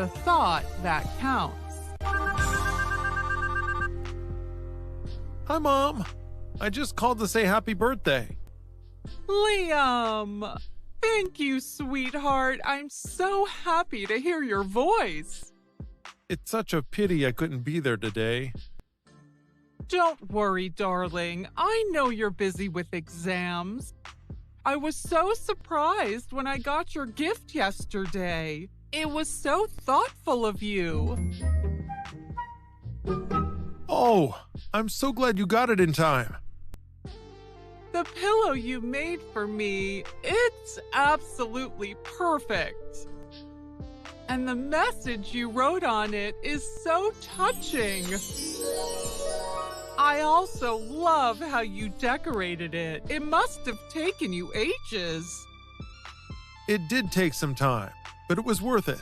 the thought that counts. Hi, Mom. I just called to say happy birthday. Liam! Thank you, sweetheart. I'm so happy to hear your voice. It's such a pity I couldn't be there today. Don't worry, darling. I know you're busy with exams. I was so surprised when I got your gift yesterday. It was so thoughtful of you. Oh, I'm so glad you got it in time. The pillow you made for me, it's absolutely perfect. And the message you wrote on it is so touching. I also love how you decorated it. It must have taken you ages. It did take some time, but it was worth it.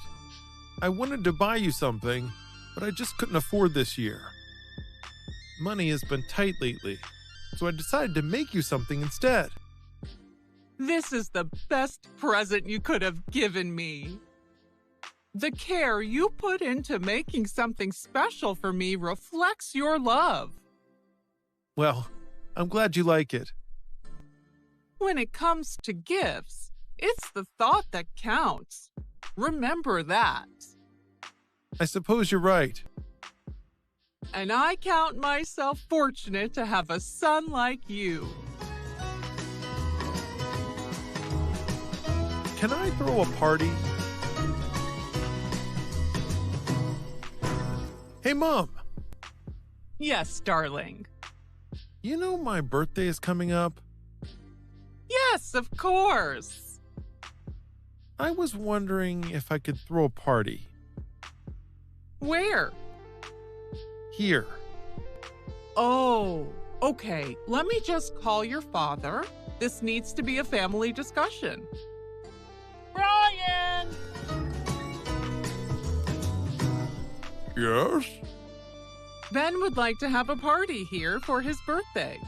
I wanted to buy you something, but I just couldn't afford this year. Money has been tight lately, so I decided to make you something instead. This is the best present you could have given me. The care you put into making something special for me reflects your love. Well, I'm glad you like it. When it comes to gifts, it's the thought that counts. Remember that. I suppose you're right. And I count myself fortunate to have a son like you. Can I throw a party? Hey, Mom. Yes, darling. You know my birthday is coming up? Yes, of course. I was wondering if I could throw a party. Where? Here. Oh, okay. Let me just call your father. This needs to be a family discussion. Brian! Yes? Ben would like to have a party here for his birthday.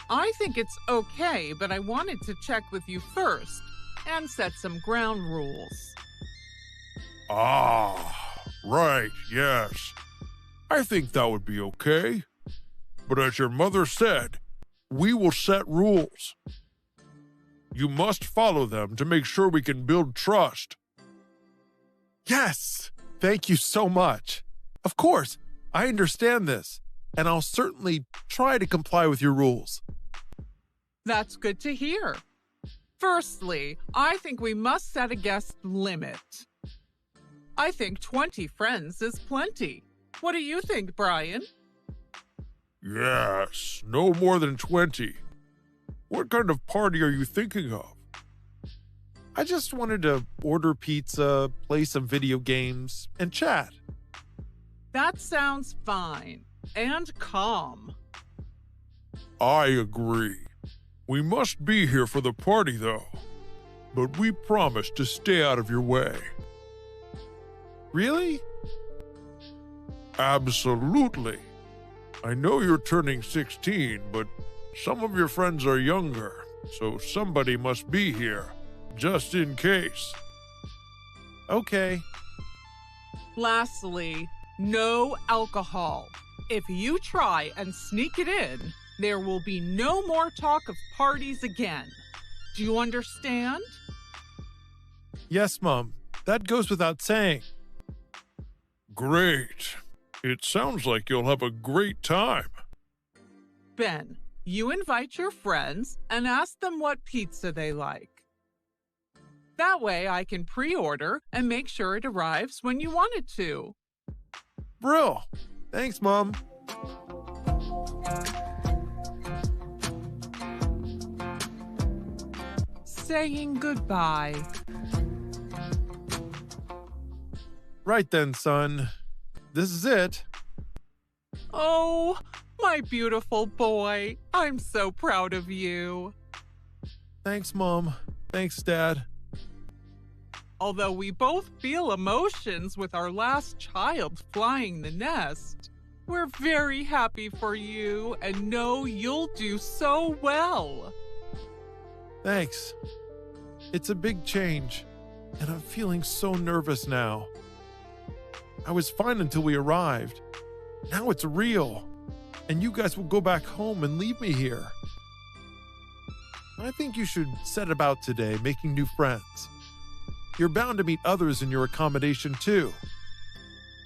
I think it's okay, but I wanted to check with you first and set some ground rules. Ah, right, yes. I think that would be okay. But as your mother said, we will set rules. You must follow them to make sure we can build trust. Yes! Thank you so much. Of course, I understand this, and I'll certainly try to comply with your rules. That's good to hear. Firstly, I think we must set a guest limit. I think 20 friends is plenty. What do you think, Brian? Yes, no more than 20. What kind of party are you thinking of? I just wanted to order pizza, play some video games, and chat. That sounds fine and calm. I agree. We must be here for the party, though. But we promise to stay out of your way. Really? Absolutely. I know you're turning 16, but some of your friends are younger, so somebody must be here, just in case. Okay. Lastly, no alcohol. If you try and sneak it in, there will be no more talk of parties again. Do you understand? Yes, Mom. That goes without saying. Great. It sounds like you'll have a great time. Ben, you invite your friends and ask them what pizza they like. That way I can pre-order and make sure it arrives when you want it to. Brill. Thanks, Mom. Saying goodbye. Right then, son. This is it. Oh, my beautiful boy. I'm so proud of you. Thanks, Mom. Thanks, Dad. Although we both feel emotions with our last child flying the nest, we're very happy for you and know you'll do so well. Thanks. It's a big change, and I'm feeling so nervous now. I was fine until we arrived. Now it's real, and you guys will go back home and leave me here. I think you should set about today making new friends. You're bound to meet others in your accommodation too.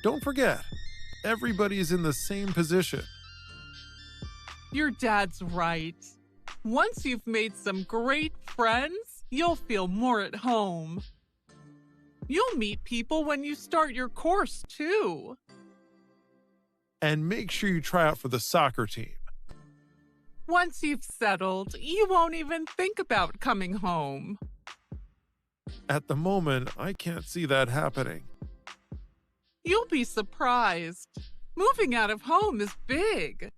Don't forget, everybody is in the same position. Your dad's right. Once you've made some great friends, you'll feel more at home. You'll meet people when you start your course too. And make sure you try out for the soccer team. Once you've settled, you won't even think about coming home. At the moment, I can't see that happening. You'll be surprised. Moving out of home is big.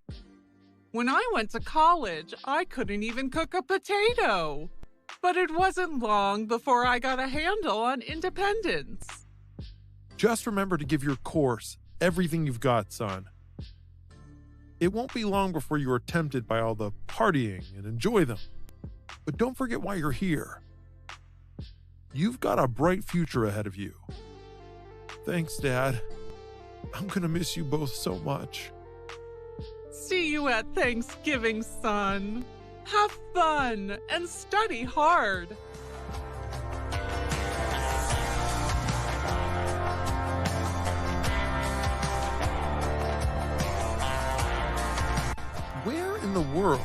When I went to college, I couldn't even cook a potato. But it wasn't long before I got a handle on independence. Just remember to give your course everything you've got, son. It won't be long before you are tempted by all the partying and enjoy them. But don't forget why you're here. You've got a bright future ahead of you. Thanks, Dad. I'm gonna miss you both so much. See you at Thanksgiving, son. Have fun and study hard. Where in the world?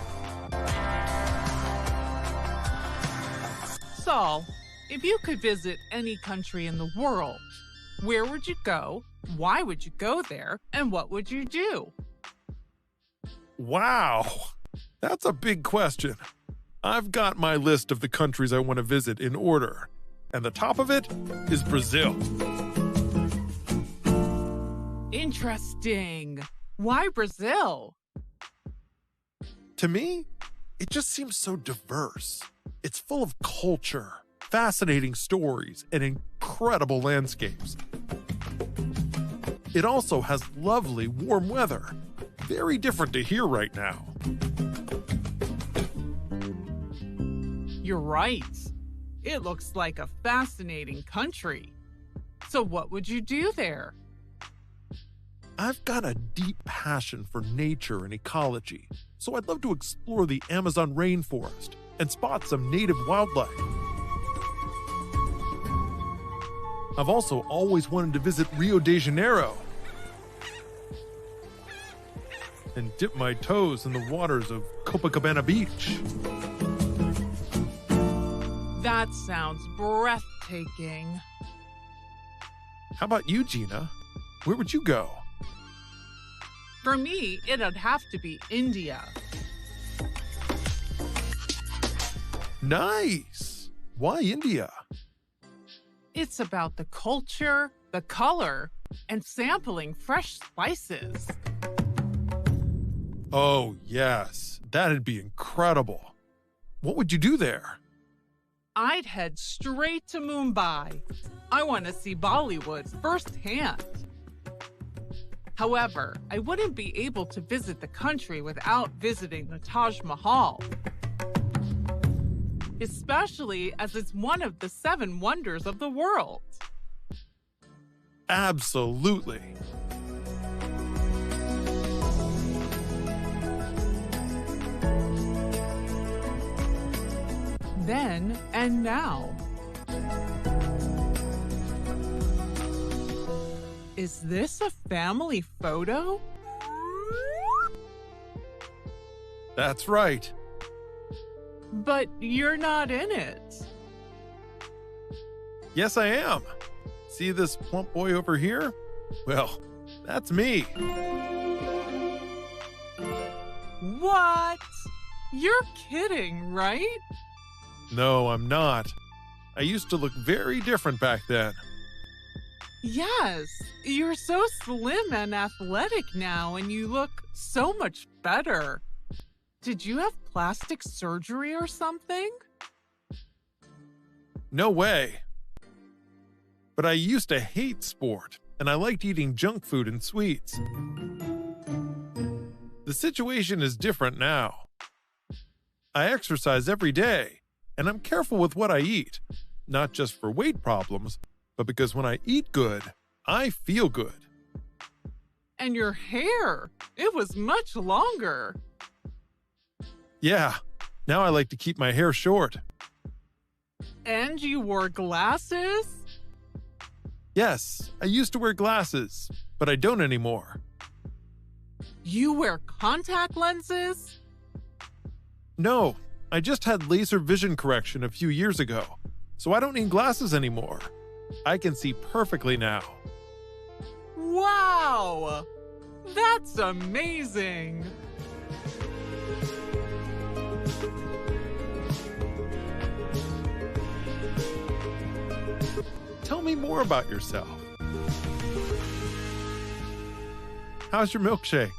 Saul, if you could visit any country in the world, where would you go? Why would you go there? And what would you do? Wow, that's a big question. I've got my list of the countries I want to visit in order, and the top of it is Brazil. Interesting. Why Brazil? To me, it just seems so diverse. It's full of culture, fascinating stories, and incredible landscapes. It also has lovely, warm weather. Very different to here right now. You're right. It looks like a fascinating country. So what would you do there? I've got a deep passion for nature and ecology, so I'd love to explore the Amazon rainforest and spot some native wildlife. I've also always wanted to visit Rio de Janeiro and dip my toes in the waters of Copacabana Beach. That sounds breathtaking. How about you, Gina? Where would you go? For me, it'd have to be India. Nice! Why India? It's about the culture, the color, and sampling fresh spices. Oh, yes. That'd be incredible. What would you do there? I'd head straight to Mumbai. I want to see Bollywood firsthand. However, I wouldn't be able to visit the country without visiting the Taj Mahal, especially as it's one of the 7 wonders of the world. Absolutely. Then and now. Is this a family photo? That's right. But you're not in it. Yes, I am. See this plump boy over here? Well, that's me. What? You're kidding, right? No, I'm not. I used to look very different back then. Yes, you're so slim and athletic now, and you look so much better. Did you have plastic surgery or something? No way. But I used to hate sport, and I liked eating junk food and sweets. The situation is different now. I exercise every day, and I'm careful with what I eat, not just for weight problems, but because when I eat good, I feel good. And your hair, it was much longer. Yeah, now I like to keep my hair short. And you wore glasses? Yes, I used to wear glasses, but I don't anymore. You wear contact lenses? No, I just had laser vision correction a few years ago, so I don't need glasses anymore. I can see perfectly now. Wow! That's amazing! Tell me more about yourself. How's your milkshake?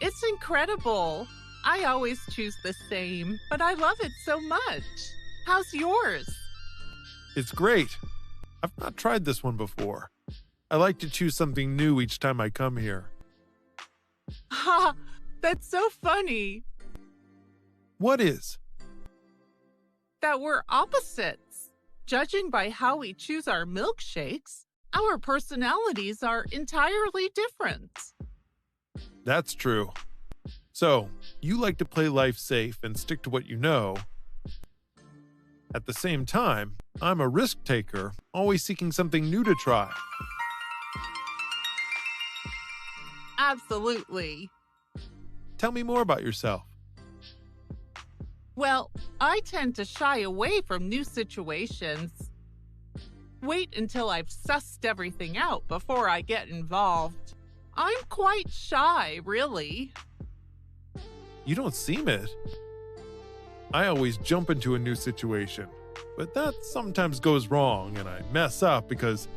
It's incredible. I always choose the same, but I love it so much. How's yours? It's great. I've not tried this one before. I like to choose something new each time I come here. Ha! That's so funny What is? that we're opposites. Judging by how we choose our milkshakes, our personalities are entirely different. That's true. So, you like to play life safe and stick to what you know. At the same time, I'm a risk taker, always seeking something new to try. Absolutely. Tell me more about yourself. Well, I tend to shy away from new situations. Wait until I've sussed everything out before I get involved. I'm quite shy, really. You don't seem it. I always jump into a new situation, but that sometimes goes wrong and I mess up because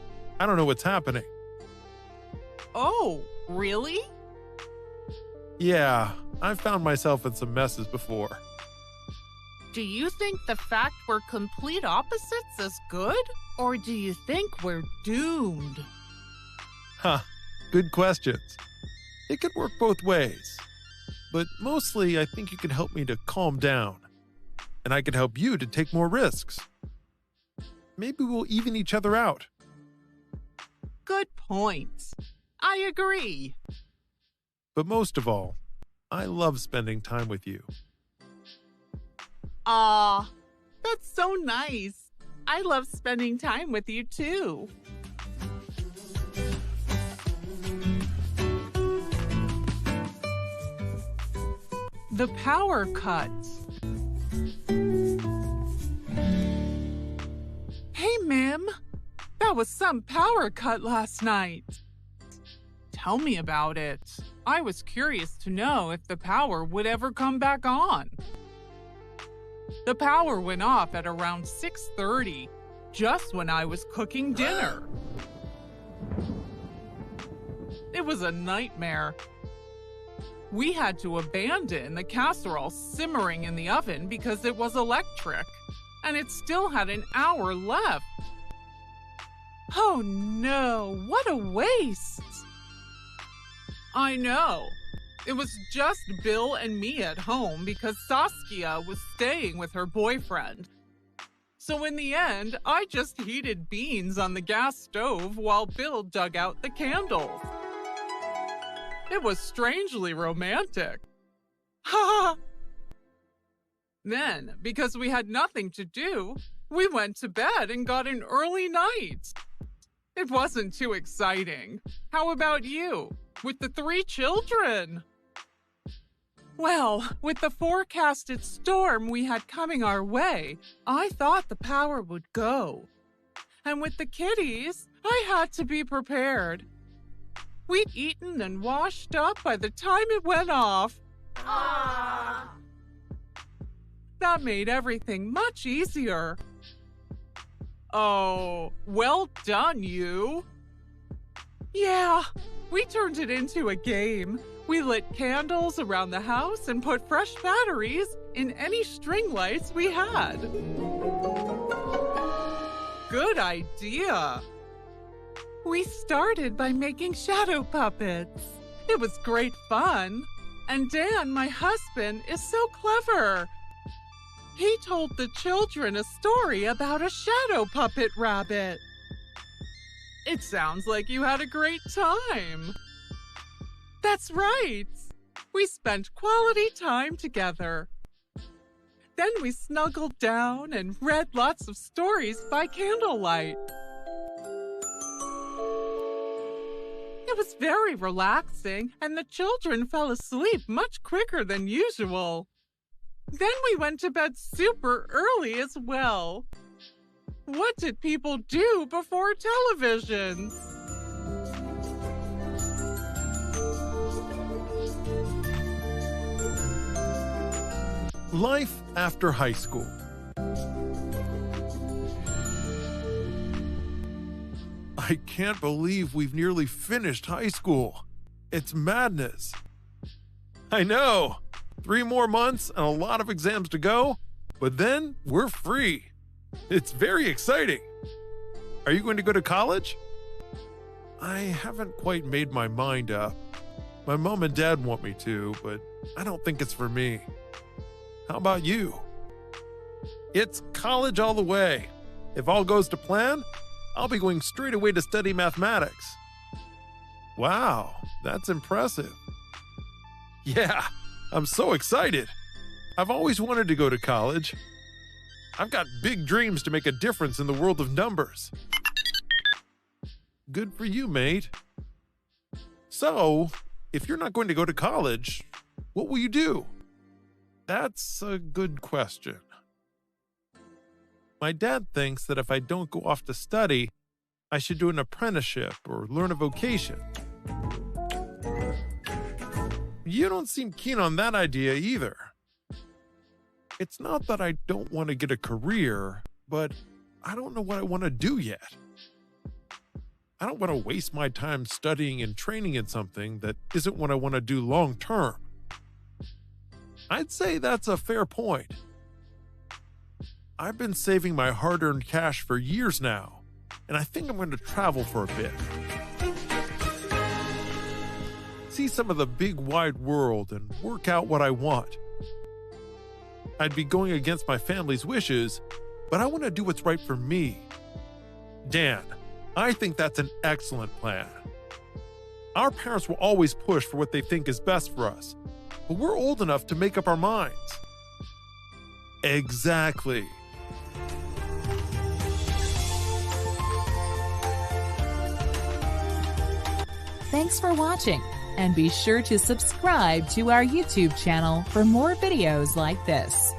I don't know what's happening. Oh, really? Yeah, I've found myself in some messes before. Do you think the fact we're complete opposites is good? Or do you think we're doomed? Huh, good questions. It could work both ways. But mostly, I think you could help me to calm down. And I could help you to take more risks. Maybe we'll even each other out. Good point. I agree. But most of all, I love spending time with you. Aw, that's so nice. I love spending time with you too. The power cut. Hey, Mim. That was some power cut last night. Tell me about it. I was curious to know if the power would ever come back on. The power went off at around 6:30, just when I was cooking dinner. It was a nightmare. We had to abandon the casserole simmering in the oven because it was electric, and it still had an hour left. Oh no, what a waste! I know. It was just Bill and me at home because Saskia was staying with her boyfriend. So in the end, I just heated beans on the gas stove while Bill dug out the candles. It was strangely romantic. Ha! Then, because we had nothing to do, we went to bed and got an early night. It wasn't too exciting. How about you, with the 3 children? Well, with the forecasted storm we had coming our way, I thought the power would go. And with the kiddies, I had to be prepared. We'd eaten and washed up by the time it went off. Aww. That made everything much easier. Oh, well done, you. Yeah, we turned it into a game. We lit candles around the house and put fresh batteries in any string lights we had. Good idea. We started by making shadow puppets. It was great fun. And Dan, my husband, is so clever. He told the children a story about a shadow puppet rabbit. It sounds like you had a great time. That's right. We spent quality time together. Then we snuggled down and read lots of stories by candlelight. It was very relaxing, and the children fell asleep much quicker than usual. Then we went to bed super early as well. What did people do before television? Life after high school. I can't believe we've nearly finished high school. It's madness. I know. 3 more months and a lot of exams to go, but then we're free. It's very exciting. Are you going to go to college? I haven't quite made my mind up. My mom and dad want me to, but I don't think it's for me. How about you? It's college all the way. If all goes to plan, I'll be going straight away to study mathematics. Wow, that's impressive. Yeah, I'm so excited. I've always wanted to go to college. I've got big dreams to make a difference in the world of numbers. Good for you, mate. So, if you're not going to go to college, what will you do? That's a good question. My dad thinks that if I don't go off to study, I should do an apprenticeship or learn a vocation. You don't seem keen on that idea either. It's not that I don't want to get a career, but I don't know what I want to do yet. I don't want to waste my time studying and training in something that isn't what I want to do long term. I'd say that's a fair point. I've been saving my hard-earned cash for years now, and I think I'm going to travel for a bit. See some of the big wide world and work out what I want. I'd be going against my family's wishes, but I want to do what's right for me. Dan, I think that's an excellent plan. Our parents will always push for what they think is best for us, but we're old enough to make up our minds. Exactly. Thanks for watching, and be sure to subscribe to our YouTube channel for more videos like this.